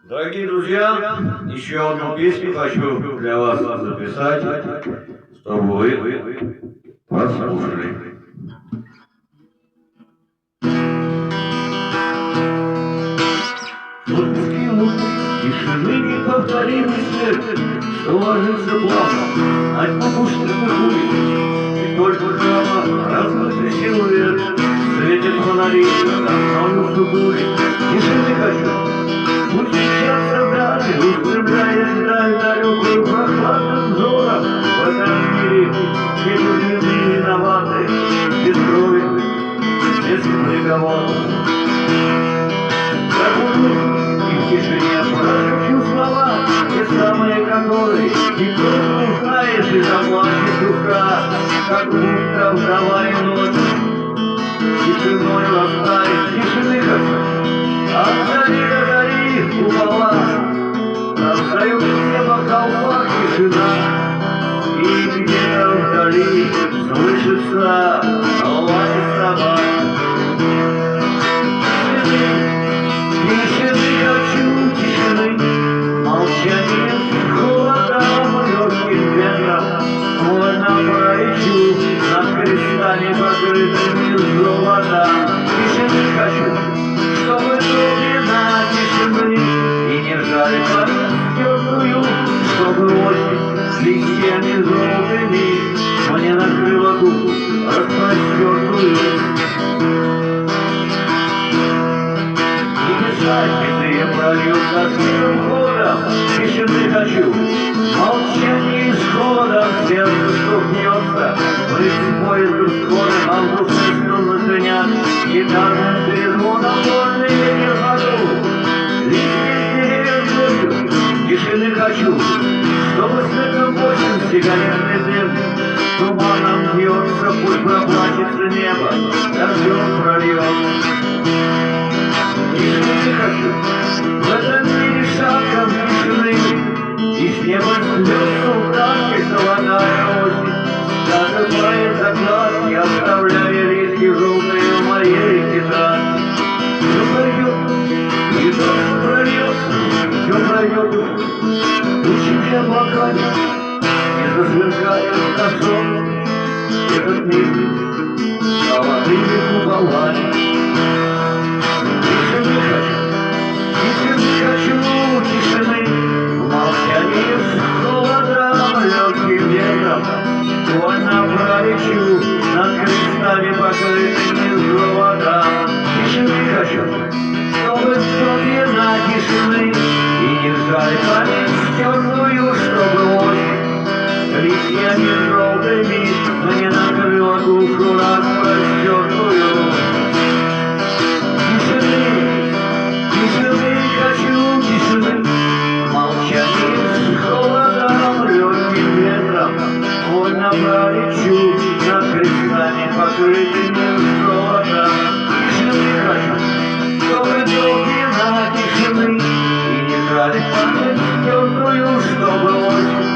Дорогие друзья, еще одну песню хочу для вас записать, чтобы вы послушали. Вот скинул тишины неповторимый свет, что ложится плавно от макушных улиц, и только храма размытый силуэт светит фонари над мною сутули. Тишины хочу, пусть сейчас даты, устремляясь вдаль далекую прохладным взором в этом мире, где люди виноваты, без крови, без приговоров. И в тишине прошепчу слова, те самые, которые никто не узнает, и заплачет душа, как будто вдова и ночь тишиной растает. Тишины хочу, от зари до зари купола раздают небо в толпах тишина, и где-то вдали слышится лай собак. Тишины хочу, тишины, молчание холодом легким ветром, вольно пройду над крестами, покрытыми золотом. Тишины хочу, чтобы глубина тишины и не ржали память стертую, чтобы осень с листьями желтыми мне накрыла душу распростертую. Святые прольют над ходом, тишины хочу, молчание исхода, сердце стукнется, брызг поезду скорым, августные струны звенят, гитарным перезвоном вольный ветер подул. Листья деревьев ночью, тишины хочу, чтобы светом восемь сигаретный дым туманом бьется, пусть проплачется небо, дождем прольет. Тишины хочу, в этом мире шагом тишины, и с неба слезу краской золотая осень. Засыпает закладки, оставляя риски желтые в моей тетради. Все пройдет, и дождь прольется, все пройдет, тучи облаками, и засверкает на солнце этот мир золотыми куполами. Тишины, молчание с холодом, легким ветром, вольно пролечу над крестами, покрытыми золотом. Тишины хочу, чтобы глубина тишины и не ржали память стертую, чтобы осень листьями желтыми мне накрыла душу распростертую. Вольно пролечу над крестами, покрытыми золотом. Тишины хочу, чтобы глубина тишины и не жали память стертую, чтобы осень